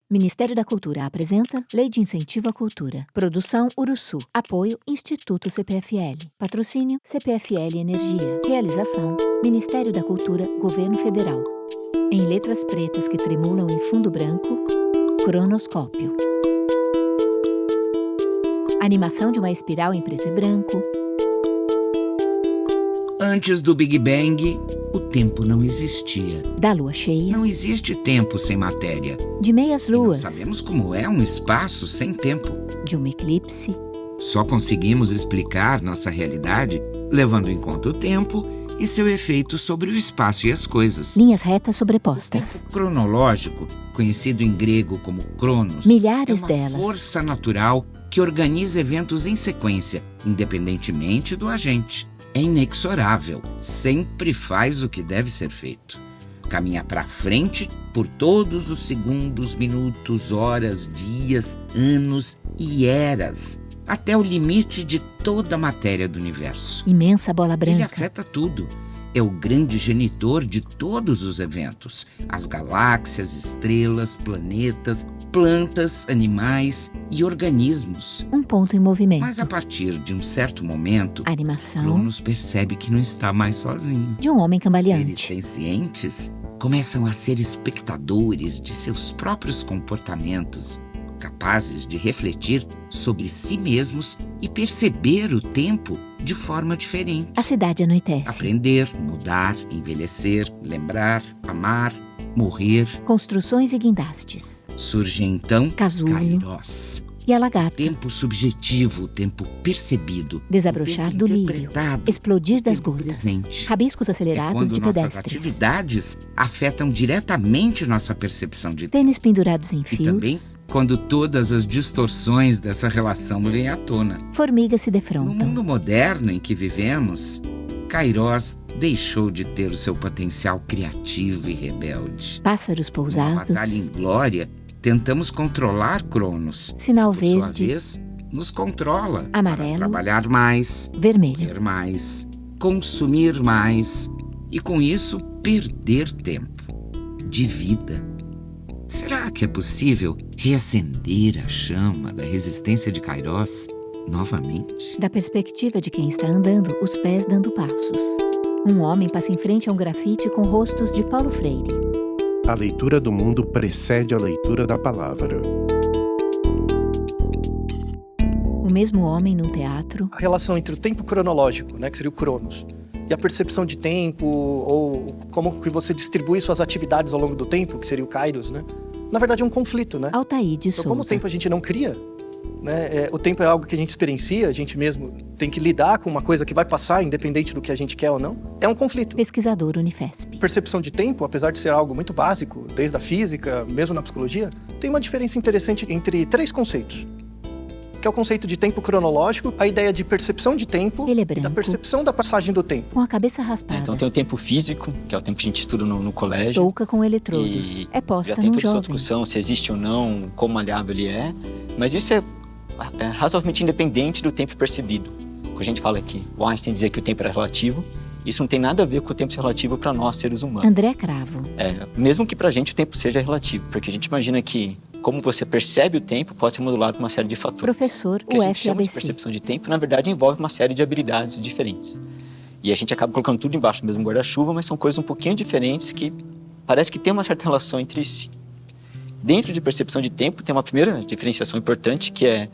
Ministério da Cultura apresenta Lei de Incentivo à Cultura. Produção Uruçu. Apoio Instituto CPFL. Patrocínio CPFL Energia. Realização Ministério da Cultura, Governo Federal. Em letras pretas que tremulam em fundo branco, Cronoscópio. Animação de uma espiral em preto e branco. Antes do Big Bang, o tempo não existia. Da lua cheia. Não existe tempo sem matéria. De meias E não luas. sabemos como é um espaço sem tempo. De um eclipse. Só conseguimos explicar nossa realidade levando em conta o tempo e seu efeito sobre o espaço e as coisas. Linhas retas O sobrepostas. tempo cronológico, conhecido em grego como Cronos, Milhares é uma delas. força natural que organiza eventos em sequência, independentemente do agente. É inexorável, sempre faz o que deve ser feito. Caminha para frente por todos os segundos, minutos, horas, dias, anos e eras, até o limite de toda a matéria do universo. Imensa bola Ele branca. afeta tudo. É o grande genitor de todos os eventos. As galáxias, estrelas, planetas, plantas, animais e organismos. Um ponto em movimento. Mas a partir de um certo momento, Animação Cronos percebe que não está mais sozinho. de um homem Seres cambaleante. sencientes começam a ser espectadores de seus próprios comportamentos, capazes de refletir sobre si mesmos e perceber o tempo de forma diferente. A cidade anoitece. Aprender, mudar, envelhecer, lembrar, amar, morrer. Construções e guindastes. Surge então Casulo Kairos. e a lagarta. Tempo subjetivo, tempo percebido. Desabrochar tempo do lírio. interpretado, Explodir das tempo gotas. presente. Rabiscos É acelerados quando de nossas pedestres. atividades afetam diretamente nossa percepção de tempo. Tênis pendurados em E também fios. quando todas as distorções dessa relação vêm à tona. Formigas se No defrontam. mundo moderno em que vivemos, Kairos deixou de ter o seu potencial criativo e rebelde. Pássaros Numa pousados. batalha em glória, tentamos controlar Cronos. Sinal Por sua verde. vez, nos controla. Amarelo. Para trabalhar mais, Vermelho. ter mais, consumir mais e, com isso, perder tempo de vida. Será que é possível reacender a chama da resistência de Kairos novamente? Da perspectiva de quem está andando, os pés dando passos. Um homem passa em frente a um grafite com rostos de Paulo Freire. A leitura do mundo precede a leitura da palavra. O mesmo homem num teatro. A relação entre o tempo cronológico, né, que seria o Cronos, e a percepção de tempo, ou como que você distribui suas atividades ao longo do tempo, que seria o Kairos, né? Na verdade é um conflito, né? Altair de Então, como o Souza. tempo a gente não cria, né, o tempo é algo que a gente experiencia, a gente mesmo tem que lidar com uma coisa que vai passar, independente do que a gente quer ou não, é um conflito. Pesquisador Unifesp. Percepção de tempo, apesar de ser algo muito básico, desde a física, mesmo na psicologia, tem uma diferença interessante entre três conceitos. Que é o conceito de tempo cronológico, a ideia de percepção de tempo Ele é e da branco. percepção da passagem do tempo. Com a cabeça raspada. Então tem o tempo físico, que é o tempo que a gente estuda no colégio. Touca com eletrodos. E É posta já tem num toda essa jovem. discussão se existe ou não, quão maleável ele é. Mas isso é razoavelmente independente do tempo percebido. Quando a gente fala aqui, o Einstein dizia que o tempo era relativo, isso não tem nada a ver com o tempo ser relativo para nós, seres humanos. André Cravo. Mesmo que pra gente o tempo seja relativo, porque a gente imagina que como você percebe o tempo pode ser modulado por uma série de fatores. Professor O que a gente chama de UFABC. percepção de tempo, na verdade, envolve uma série de habilidades diferentes. E a gente acaba colocando tudo embaixo do mesmo guarda-chuva, mas são coisas um pouquinho diferentes que parece que tem uma certa relação entre si. Dentro de percepção de tempo, tem uma primeira diferenciação importante, que é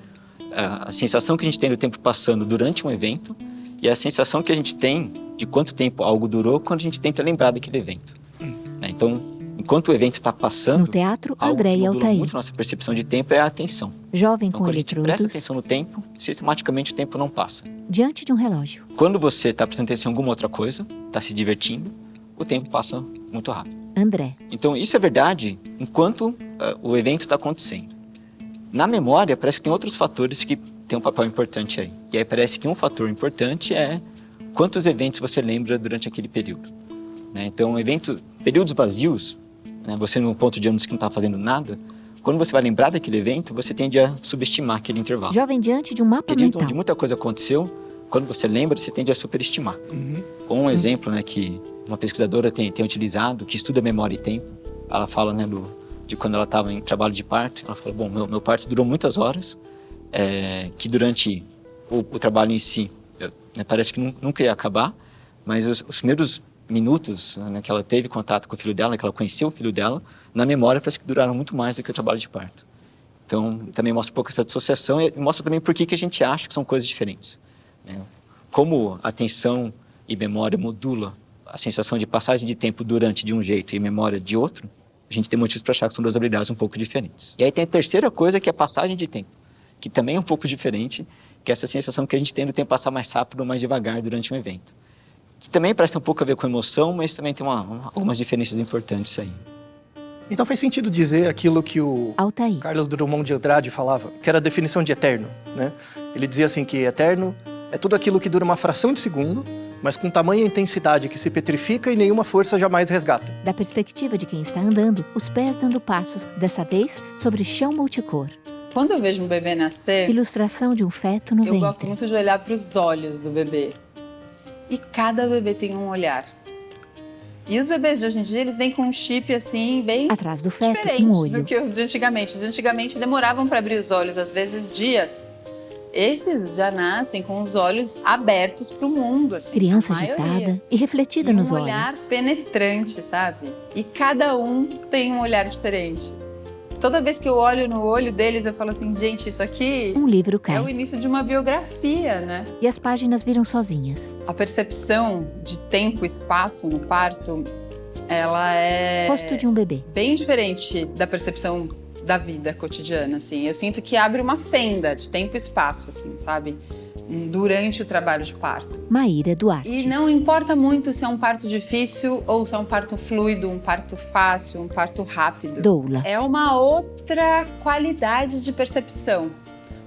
a sensação que a gente tem do tempo passando durante um evento e a sensação que a gente tem de quanto tempo algo durou quando a gente tenta lembrar daquele evento. Né? Então, enquanto o evento está passando, No teatro, algo André que e modula Altair. muito nossa percepção de tempo é a atenção. Jovem Então, com quando a gente presta eletrodos. atenção no tempo, sistematicamente o tempo não passa. Diante de um relógio. Quando você está prestando atenção em alguma outra coisa, está se divertindo, o tempo passa muito rápido. André. Então, isso é verdade enquanto o evento está acontecendo. Na memória, parece que tem outros fatores que têm um papel importante aí. E aí parece que um fator importante é quantos eventos você lembra durante aquele período. Né? Então, períodos vazios, né, você num ponto de anos que não está fazendo nada, quando você vai lembrar daquele evento, você tende a subestimar aquele intervalo. Jovem diante de um mapa Período mental. onde muita coisa aconteceu, quando você lembra, você tende a superestimar. Um exemplo, né, que uma pesquisadora tem utilizado, que estuda memória e tempo, ela fala, né, de quando ela estava em trabalho de parto. Ela falou, bom, meu parto durou muitas horas, que durante o trabalho em si, parece que nunca ia acabar, mas os primeiros minutos, né, que ela teve contato com o filho dela, que ela conheceu o filho dela, na memória parece que duraram muito mais do que o trabalho de parto. Então, também mostra um pouco essa dissociação e mostra também por que a gente acha que são coisas diferentes, né? Como atenção e memória modula a sensação de passagem de tempo durante de um jeito e memória de outro, a gente tem motivos para achar que são duas habilidades um pouco diferentes. E aí tem a terceira coisa, que é a passagem de tempo, que também é um pouco diferente, que é essa sensação que a gente tem do tempo passar mais rápido ou mais devagar durante um evento. Que também parece um pouco a ver com emoção, mas também tem algumas diferenças importantes aí. Então faz sentido dizer aquilo que o Altair. Carlos Drummond de Andrade falava, que era a definição de eterno, né? Ele dizia assim que eterno é tudo aquilo que dura uma fração de segundo, mas com tamanha intensidade que se petrifica e nenhuma força jamais resgata. Da perspectiva de quem está andando, os pés dando passos, dessa vez sobre chão multicor. Quando eu vejo um bebê nascer, Ilustração de um feto no eu gosto ventre. muito de olhar para os olhos do bebê. E cada bebê tem um olhar. E os bebês de hoje em dia, eles vêm com um chip assim, bem Atrás do feto, diferente um olho. do que os de antigamente. Os de antigamente demoravam para abrir os olhos, às vezes dias. Esses já nascem com os olhos abertos para o mundo, assim. Criança a maioria. agitada e refletida E nos um olhar olhos. penetrante, sabe? E cada um tem um olhar diferente. Toda vez que eu olho no olho deles, eu falo assim, gente, isso aqui Um livro é cai o início de uma biografia, né? e as páginas viram sozinhas. A percepção de tempo e espaço no parto, ela é Rosto de um bebê. bem diferente da percepção da vida cotidiana, assim. Eu sinto que abre uma fenda de tempo e espaço, assim, sabe? Durante o trabalho de parto. Maíra Duarte. E não importa muito se é um parto difícil ou se é um parto fluido, um parto fácil, um parto rápido. Doula. É uma outra qualidade de percepção.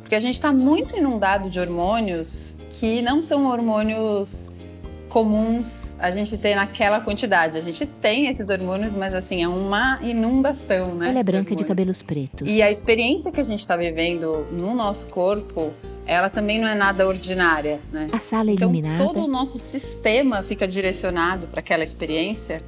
Porque a gente está muito inundado de hormônios que não são hormônios comuns a gente ter naquela quantidade. A gente tem esses hormônios, mas assim, é uma inundação, né? Ela é branca de hormônios. cabelos pretos. E a experiência que a gente está vivendo no nosso corpo, ela também não é nada ordinária, né? A sala Então, iluminada. todo o nosso sistema fica direcionado para aquela experiência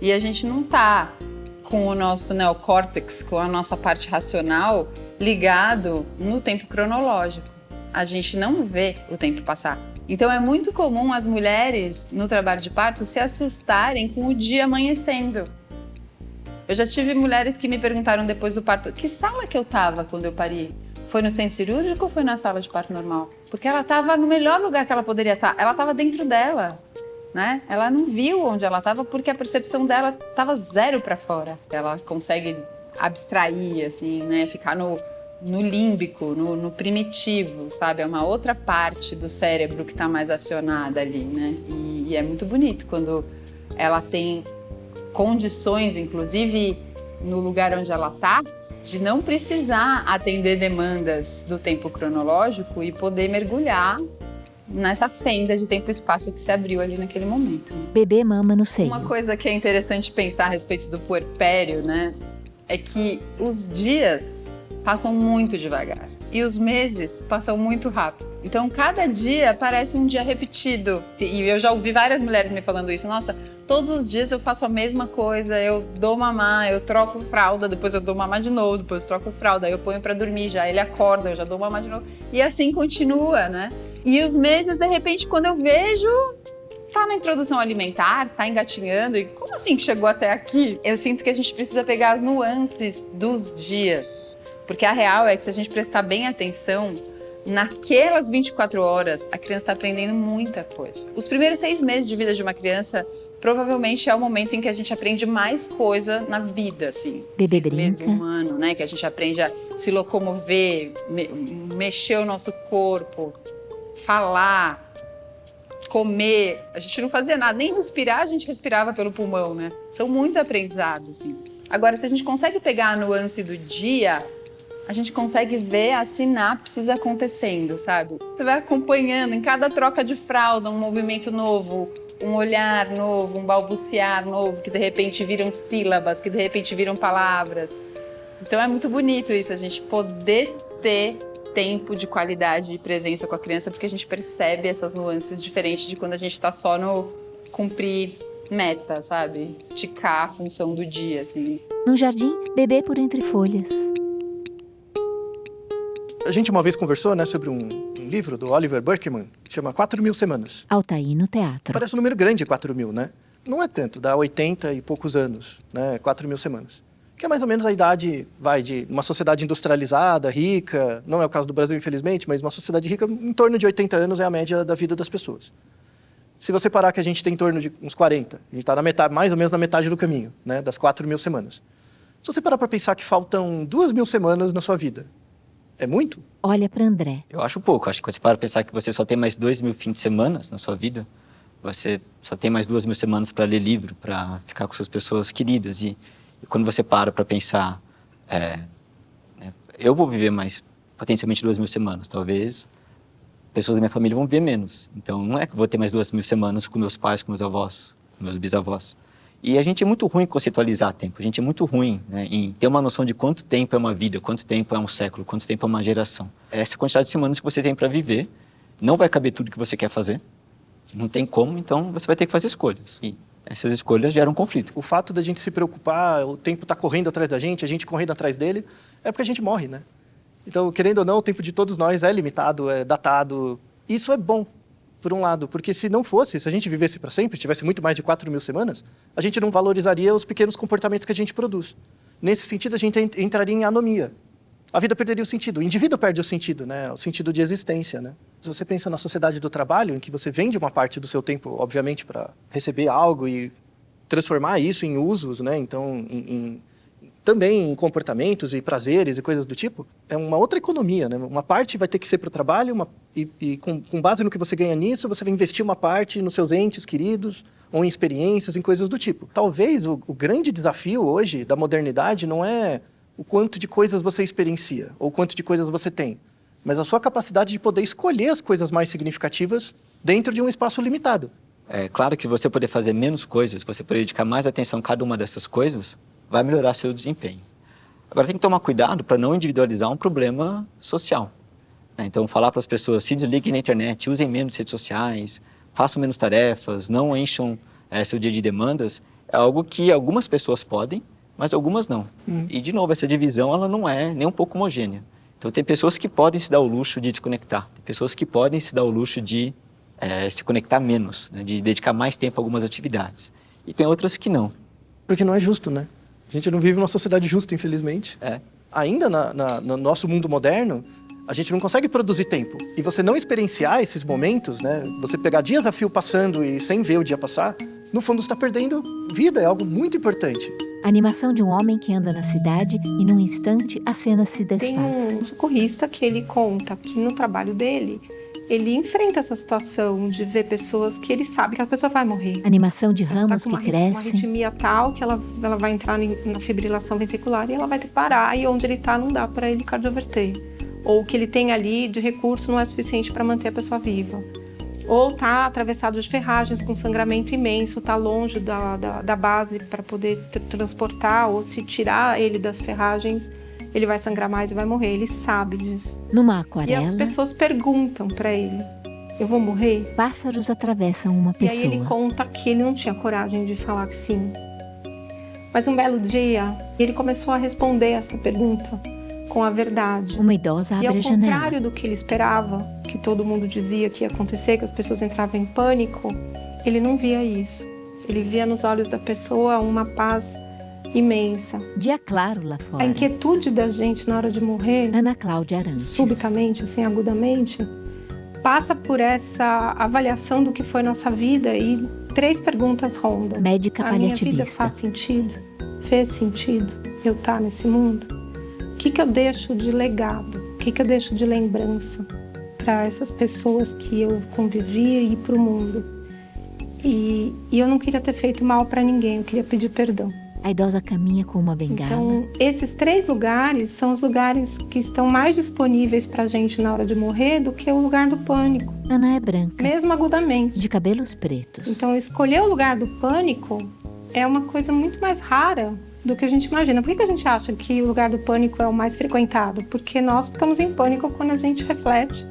e a gente não tá com o nosso neocórtex, com a nossa parte racional, ligado no tempo cronológico. A gente não vê o tempo passar. Então, é muito comum as mulheres, no trabalho de parto, se assustarem com o dia amanhecendo. Eu já tive mulheres que me perguntaram depois do parto, que sala que eu estava quando eu pari? Foi no centro cirúrgico ou foi na sala de parto normal? Porque ela estava no melhor lugar que ela poderia estar. Ela estava dentro dela, né? Ela não viu onde ela estava porque a percepção dela estava zero para fora. Ela consegue abstrair, assim, né? Ficar no límbico, no primitivo, sabe? É uma outra parte do cérebro que está mais acionada ali, né? E é muito bonito quando ela tem condições, inclusive no lugar onde ela está, de não precisar atender demandas do tempo cronológico e poder mergulhar nessa fenda de tempo e espaço que se abriu ali naquele momento. Bebê mama no seio. Uma coisa que é interessante pensar a respeito do puerpério, né, é que os dias passam muito devagar e os meses passam muito rápido. Então, cada dia parece um dia repetido. E eu já ouvi várias mulheres me falando isso. Nossa, todos os dias eu faço a mesma coisa, eu dou mamar, eu troco fralda, depois eu dou mamar de novo, depois eu troco fralda, eu ponho pra dormir já, ele acorda, eu já dou mamar de novo. E assim continua, né? E os meses, de repente, quando eu vejo, tá na introdução alimentar, tá engatinhando, e como assim que chegou até aqui? Eu sinto que a gente precisa pegar as nuances dos dias. Porque a real é que se a gente prestar bem atenção, naquelas 24 horas, a criança está aprendendo muita coisa. Os primeiros 6 meses de vida de uma criança, provavelmente é o momento em que a gente aprende mais coisa na vida, assim. Bebê 6 meses, brinca. 1 ano, né? Que a gente aprende a se locomover, mexer o nosso corpo, falar, comer. A gente não fazia nada, nem respirar, a gente respirava pelo pulmão, né? São muitos aprendizados, assim. Agora, se a gente consegue pegar a nuance do dia, a gente consegue ver as sinapses acontecendo, sabe? Você vai acompanhando em cada troca de fralda um movimento novo, um olhar novo, um balbuciar novo, que de repente viram sílabas, que de repente viram palavras. Então é muito bonito isso, a gente poder ter tempo de qualidade e presença com a criança, porque a gente percebe essas nuances diferentes de quando a gente está só no cumprir meta, sabe? Ticar a função do dia, assim. Num jardim, bebê por entre folhas. A gente uma vez conversou, né, sobre um livro do Oliver Burkeman, que chama 4.000 Semanas. Altair no teatro. Parece um número grande, 4.000, né? Não é tanto, dá 80 e poucos anos, né? 4.000 semanas. Que é mais ou menos a idade, de uma sociedade industrializada, rica, não é o caso do Brasil, infelizmente, mas uma sociedade rica, em torno de 80 anos é a média da vida das pessoas. Se você parar que a gente tem em torno de uns 40, a gente está na metade, mais ou menos na metade do caminho, né? Das 4.000 semanas. Se você parar para pensar que faltam 2.000 semanas na sua vida, é muito? Olha para André. Eu acho pouco. Acho que quando você para pensar que você só tem mais 2.000 fins de semana na sua vida, você só tem mais 2.000 semanas para ler livro, para ficar com suas pessoas queridas. E quando você para pensar, eu vou viver mais potencialmente 2.000 semanas, talvez pessoas da minha família vão viver menos. Então não é que eu vou ter mais 2.000 semanas com meus pais, com meus avós, com meus bisavós. E a gente é muito ruim em conceitualizar tempo, a gente é muito ruim, né, em ter uma noção de quanto tempo é uma vida, quanto tempo é um século, quanto tempo é uma geração. Essa quantidade de semanas que você tem para viver, não vai caber tudo que você quer fazer, não tem como, então você vai ter que fazer escolhas. E essas escolhas geram conflito. O fato da gente se preocupar, o tempo está correndo atrás da gente, a gente correndo atrás dele, é porque a gente morre, né? Então, querendo ou não, o tempo de todos nós é limitado, é datado. Isso é bom, por um lado, porque se não fosse, se a gente vivesse para sempre, tivesse muito mais de 4.000 semanas, a gente não valorizaria os pequenos comportamentos que a gente produz. Nesse sentido, a gente entraria em anomia. A vida perderia o sentido, o indivíduo perde o sentido, né? O sentido de existência, né? Se você pensa na sociedade do trabalho, em que você vende uma parte do seu tempo, obviamente, para receber algo e transformar isso em usos, né? Então, também em comportamentos e prazeres e coisas do tipo, é uma outra economia, né? Uma parte vai ter que ser para o trabalho e com base no que você ganha nisso, você vai investir uma parte nos seus entes queridos ou em experiências, em coisas do tipo. Talvez o grande desafio hoje da modernidade não é o quanto de coisas você experiencia ou o quanto de coisas você tem, mas a sua capacidade de poder escolher as coisas mais significativas dentro de um espaço limitado. É claro que você poder fazer menos coisas, você poder dedicar mais atenção a cada uma dessas coisas, vai melhorar seu desempenho. Agora tem que tomar cuidado para não individualizar um problema social. Então falar para as pessoas, se desliguem na internet, usem menos redes sociais, façam menos tarefas, não encham seu dia de demandas, é algo que algumas pessoas podem, mas algumas não. E de novo, essa divisão ela não é nem um pouco homogênea. Então tem pessoas que podem se dar o luxo de desconectar, tem pessoas que podem se dar o luxo de se conectar menos, né, de dedicar mais tempo a algumas atividades. E tem outras que não. Porque não é justo, né? A gente não vive numa sociedade justa, infelizmente. Ainda no nosso mundo moderno, a gente não consegue produzir tempo. E você não experienciar esses momentos, né? Você pegar dias a fio passando e sem ver o dia passar, no fundo você está perdendo vida, é algo muito importante. A animação de um homem que anda na cidade e num instante a cena se desfaz. Tem um socorrista que ele conta que no trabalho dele, ele enfrenta essa situação de ver pessoas que ele sabe que a pessoa vai morrer. Animação de ramos que uma crescem. arritmia tal que ela vai entrar na fibrilação ventricular e ela vai ter que parar e onde ele está não dá para ele cardioverter. Ou o que ele tem ali de recurso não é suficiente para manter a pessoa viva. Ou está atravessado de ferragens com sangramento imenso, está longe da base para poder transportar, ou se tirar ele das ferragens, ele vai sangrar mais e vai morrer. Ele sabe disso. Numa aquarela, e as pessoas perguntam para ele, eu vou morrer? pássaros atravessam uma E pessoa. aí ele conta que ele não tinha coragem de falar que sim. Mas um belo dia, ele começou a responder essa pergunta com a verdade. Uma idosa E abre ao a janela. contrário do que ele esperava, que todo mundo dizia que ia acontecer, que as pessoas entravam em pânico, ele não via isso. Ele via nos olhos da pessoa uma paz imensa. Dia claro lá fora. A inquietude da gente na hora de morrer, Ana Cláudia Arantes. subitamente, assim, agudamente, passa por essa avaliação do que foi nossa vida e 3 perguntas rondam. Médica A minha vida paliativista. faz sentido? Fez sentido eu estar nesse mundo? O que eu deixo de legado? O que eu deixo de lembrança para essas pessoas que eu convivia e para o mundo? E eu não queria ter feito mal para ninguém, eu queria pedir perdão. A idosa caminha com uma bengala. Então, esses 3 lugares são os lugares que estão mais disponíveis para a gente na hora de morrer do que o lugar do pânico, Ana é branca, mesmo agudamente. de cabelos pretos. Então, escolher o lugar do pânico é uma coisa muito mais rara do que a gente imagina. Por que a gente acha que o lugar do pânico é o mais frequentado? Porque nós ficamos em pânico quando a gente reflete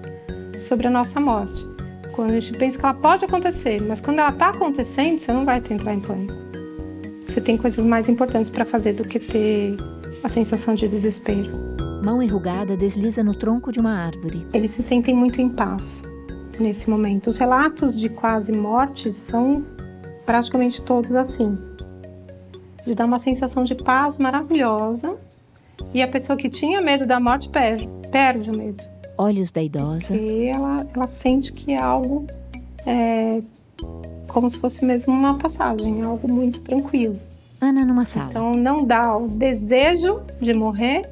sobre a nossa morte. Quando a gente pensa que ela pode acontecer, mas quando ela está acontecendo, você não vai entrar em pânico. Você tem coisas mais importantes para fazer do que ter a sensação de desespero. Mão enrugada desliza no tronco de uma árvore. Eles se sentem muito em paz nesse momento. Os relatos de quase morte são praticamente todos assim. De dar uma sensação de paz maravilhosa. E a pessoa que tinha medo da morte perde o medo. Olhos da idosa. Porque ela sente que é algo como se fosse mesmo uma passagem, algo muito tranquilo. Ana numa sala. Então não dá o desejo de morrer,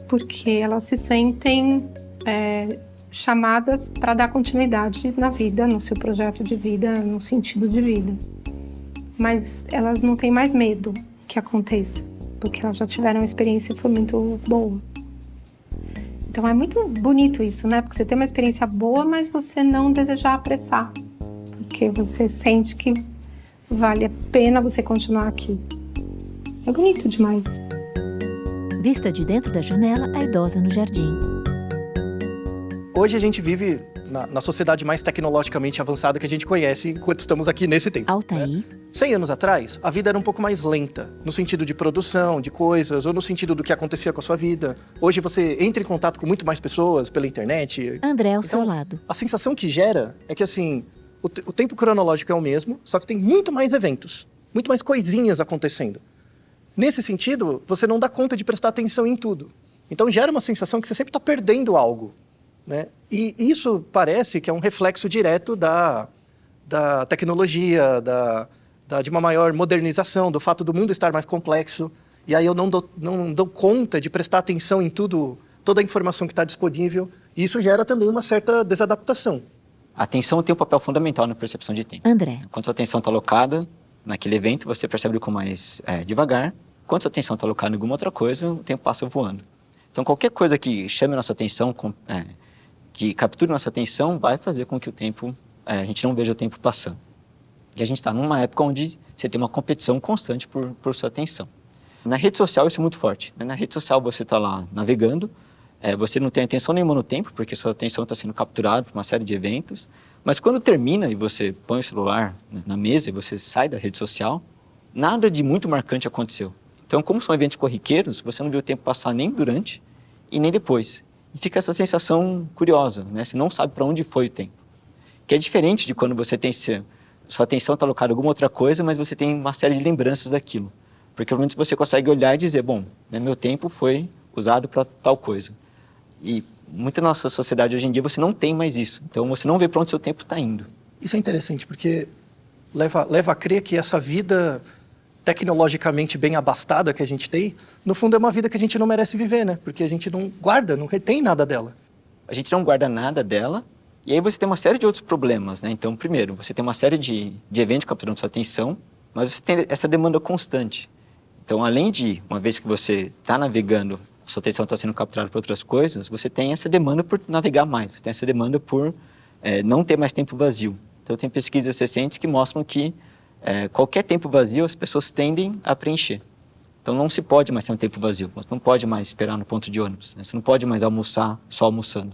porque elas se sentem chamadas para dar continuidade na vida, no seu projeto de vida, no sentido de vida. Mas elas não têm mais medo que aconteça, porque elas já tiveram uma experiência que foi muito boa. Então é muito bonito isso, né? Porque você tem uma experiência boa, mas você não desejar apressar, porque você sente que vale a pena você continuar aqui. É bonito demais. Vista de dentro da janela, a idosa no jardim. Hoje a gente vive na sociedade mais tecnologicamente avançada que a gente conhece enquanto estamos aqui nesse tempo. Altair. 100 anos atrás, a vida era um pouco mais lenta, no sentido de produção, de coisas, ou no sentido do que acontecia com a sua vida. Hoje você entra em contato com muito mais pessoas pela internet. André ao Então, seu lado. A sensação que gera é que, assim, o tempo cronológico é o mesmo, só que tem muito mais eventos, muito mais coisinhas acontecendo. Nesse sentido, você não dá conta de prestar atenção em tudo. Então gera uma sensação que você sempre está perdendo algo, né? E isso parece que é um reflexo direto da tecnologia, de uma maior modernização, do fato do mundo estar mais complexo. E aí eu não dou conta de prestar atenção em tudo, toda a informação que está disponível. E isso gera também uma certa desadaptação. A atenção tem um papel fundamental na percepção de tempo. André. Quando sua atenção está alocada naquele evento, você percebe com mais devagar. Quando sua atenção está alocada em alguma outra coisa, o tempo passa voando. Então, qualquer coisa que chame a nossa atenção, que capture nossa atenção, vai fazer com que a gente não veja o tempo passando. E a gente está numa época onde você tem uma competição constante por sua atenção. Na rede social isso é muito forte. Na rede social você está lá navegando, você não tem atenção nenhuma no tempo, porque sua atenção está sendo capturada por uma série de eventos, mas quando termina e você põe o celular na mesa e você sai da rede social, nada de muito marcante aconteceu. Então, como são eventos corriqueiros, você não vê o tempo passar nem durante e nem depois. E fica essa sensação curiosa, né? Você não sabe para onde foi o tempo. Que é diferente de quando você tem sua atenção está alocada em alguma outra coisa, mas você tem uma série de lembranças daquilo. Porque pelo menos você consegue olhar e dizer, bom, meu tempo foi usado para tal coisa. E muita nossa sociedade hoje em dia você não tem mais isso. Então você não vê para onde seu tempo está indo. Isso é interessante, porque leva a crer que essa vida tecnologicamente bem abastada que a gente tem, no fundo é uma vida que a gente não merece viver, né? Porque a gente não guarda, não retém nada dela. A gente não guarda nada dela, e aí você tem uma série de outros problemas, né? Então, primeiro, você tem uma série de eventos capturando sua atenção, mas você tem essa demanda constante. Então, além de, uma vez que você está navegando, a sua atenção está sendo capturada por outras coisas, você tem essa demanda por navegar mais, você tem essa demanda por não ter mais tempo vazio. Então, tem pesquisas recentes que mostram que qualquer tempo vazio as pessoas tendem a preencher. Então não se pode mais ter um tempo vazio, você não pode mais esperar no ponto de ônibus, né? Você não pode mais almoçar só almoçando.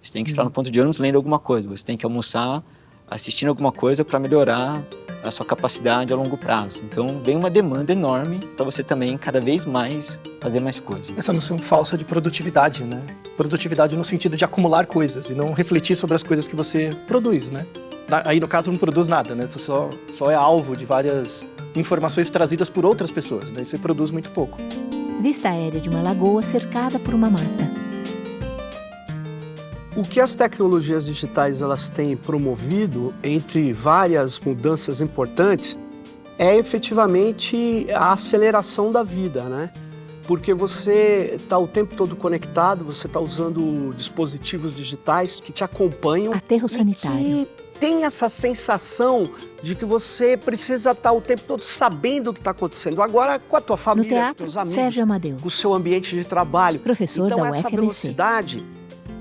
Você tem que esperar no ponto de ônibus lendo alguma coisa, você tem que almoçar assistindo alguma coisa para melhorar a sua capacidade a longo prazo. Então vem uma demanda enorme para você também cada vez mais fazer mais coisas. Essa noção falsa de produtividade, né? Produtividade no sentido de acumular coisas e não refletir sobre as coisas que você produz, né? Aí, no caso, não produz nada, né? Você só é alvo de várias informações trazidas por outras pessoas, né? Você produz muito pouco. Vista aérea de uma lagoa cercada por uma mata. O que as tecnologias digitais elas têm promovido, entre várias mudanças importantes, é efetivamente a aceleração da vida, né? Porque você está o tempo todo conectado, você está usando dispositivos digitais que te acompanham. Aterro sanitário. E que tem essa sensação de que você precisa estar o tempo todo sabendo o que está acontecendo. Agora, com a tua família, No teatro, com teus amigos, Sérgio Amadeu, com o seu ambiente de trabalho. professor Então, da essa UFABC. velocidade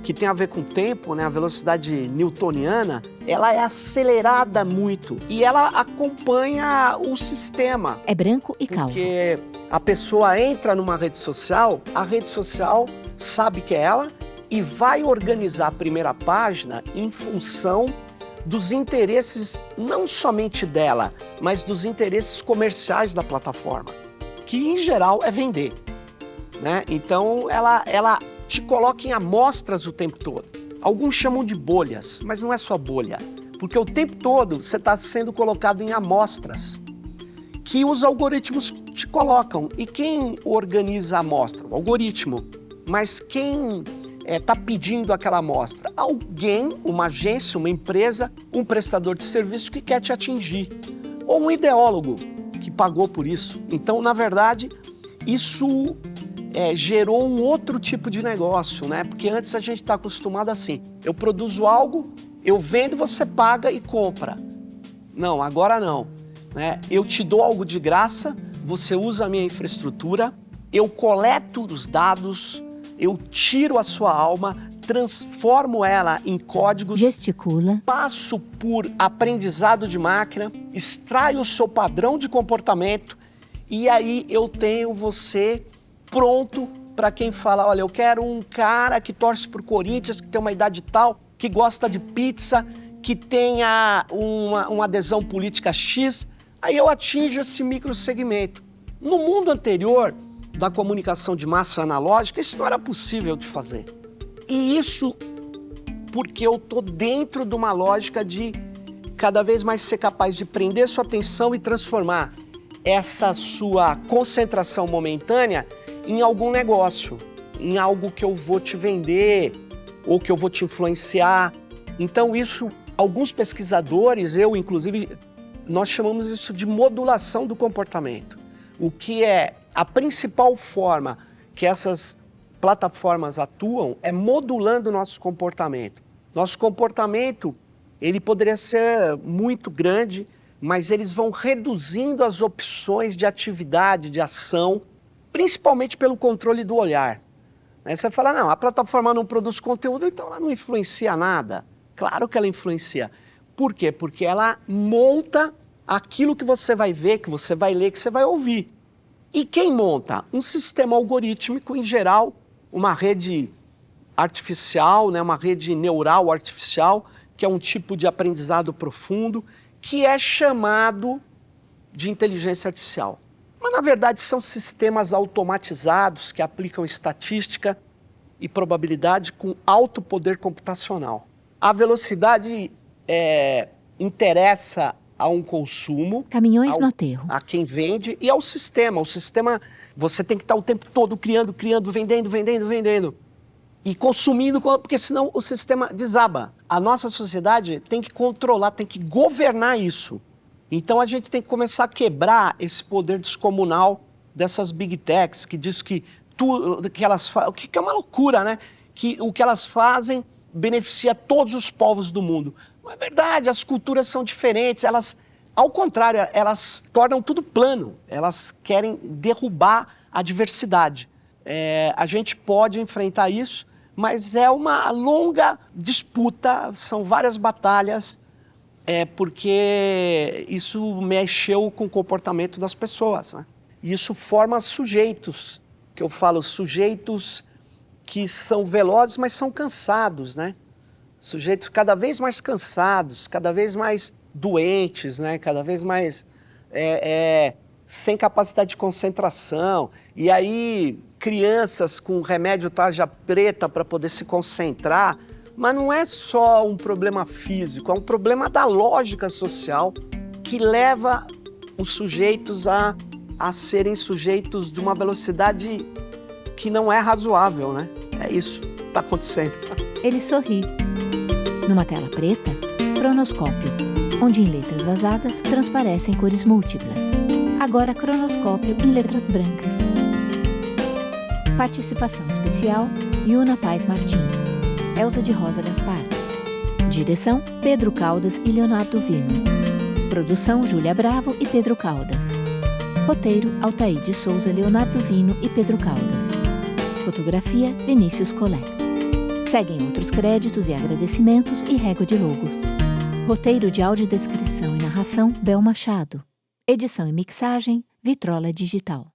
que tem a ver com o tempo, né, a velocidade newtoniana, ela é acelerada muito e ela acompanha o sistema. É branco e calvo. Porque a pessoa entra numa rede social, a rede social sabe que é ela e vai organizar a primeira página em função dos interesses não somente dela, mas dos interesses comerciais da plataforma, que em geral é vender, né? Então ela te coloca em amostras o tempo todo. Alguns chamam de bolhas, mas não é só bolha, porque o tempo todo você está sendo colocado em amostras que os algoritmos te colocam. E quem organiza a amostra? O algoritmo. Mas quem está pedindo aquela amostra? Alguém, uma agência, uma empresa, um prestador de serviço que quer te atingir. Ou um ideólogo que pagou por isso. Então, na verdade, isso gerou um outro tipo de negócio, né? Porque antes a gente está acostumado assim, eu produzo algo, eu vendo, você paga e compra. Não, agora não, né? Eu te dou algo de graça, você usa a minha infraestrutura, eu coleto os dados, eu tiro a sua alma, transformo ela em códigos, Gesticula. passo por aprendizado de máquina, extraio o seu padrão de comportamento e aí eu tenho você pronto para quem fala, olha, eu quero um cara que torce pro Corinthians, que tem uma idade tal, que gosta de pizza, que tenha uma adesão política X, aí eu atinjo esse microsegmento. No mundo anterior da comunicação de massa analógica, isso não era possível de fazer. E isso porque eu estou dentro de uma lógica de cada vez mais ser capaz de prender sua atenção e transformar essa sua concentração momentânea em algum negócio, em algo que eu vou te vender ou que eu vou te influenciar. Então isso, alguns pesquisadores, eu inclusive, nós chamamos isso de modulação do comportamento. O que é a principal forma que essas plataformas atuam é modulando o nosso comportamento. Nosso comportamento, ele poderia ser muito grande, mas eles vão reduzindo as opções de atividade, de ação, principalmente pelo controle do olhar. Aí você fala, não, a plataforma não produz conteúdo, então ela não influencia nada. Claro que ela influencia. Por quê? Porque ela monta aquilo que você vai ver, que você vai ler, que você vai ouvir. E quem monta? Um sistema algorítmico, em geral, uma rede artificial, né, uma rede neural artificial, que é um tipo de aprendizado profundo, que é chamado de inteligência artificial. Mas, na verdade, são sistemas automatizados que aplicam estatística e probabilidade com alto poder computacional. A velocidade interessa a um consumo, Caminhões no aterro. a quem vende e ao sistema. O sistema, você tem que estar o tempo todo criando, vendendo e consumindo, porque senão o sistema desaba. A nossa sociedade tem que controlar, tem que governar isso. Então a gente tem que começar a quebrar esse poder descomunal dessas big techs que diz que elas fazem, o que é uma loucura, né? Que o que elas fazem beneficia todos os povos do mundo. Não é verdade, as culturas são diferentes, elas, ao contrário, elas tornam tudo plano, elas querem derrubar a diversidade. A gente pode enfrentar isso, mas é uma longa disputa, são várias batalhas, porque isso mexeu com o comportamento das pessoas, né? E isso forma sujeitos, que eu falo, sujeitos que são velozes, mas são cansados, né? Sujeitos cada vez mais cansados, cada vez mais doentes, né? Cada vez mais sem capacidade de concentração. E aí, crianças com remédio tarja preta para poder se concentrar. Mas não é só um problema físico, é um problema da lógica social que leva os sujeitos a serem sujeitos de uma velocidade que não é razoável, né? É isso que está acontecendo. Ele sorri. Numa tela preta, cronoscópio, onde em letras vazadas transparecem cores múltiplas. Agora cronoscópio em letras brancas. Participação especial, Yuna Paz Martins. Elza de Rosa Gaspar. Direção, Pedro Caldas e Leonardo Vino. Produção, Júlia Bravo e Pedro Caldas. Roteiro, Altair de Souza, Leonardo Vino e Pedro Caldas. Fotografia, Vinícius Collet. Seguem outros créditos e agradecimentos e régua de logos. Roteiro de audiodescrição e narração, Bel Machado. Edição e mixagem, Vitrola Digital.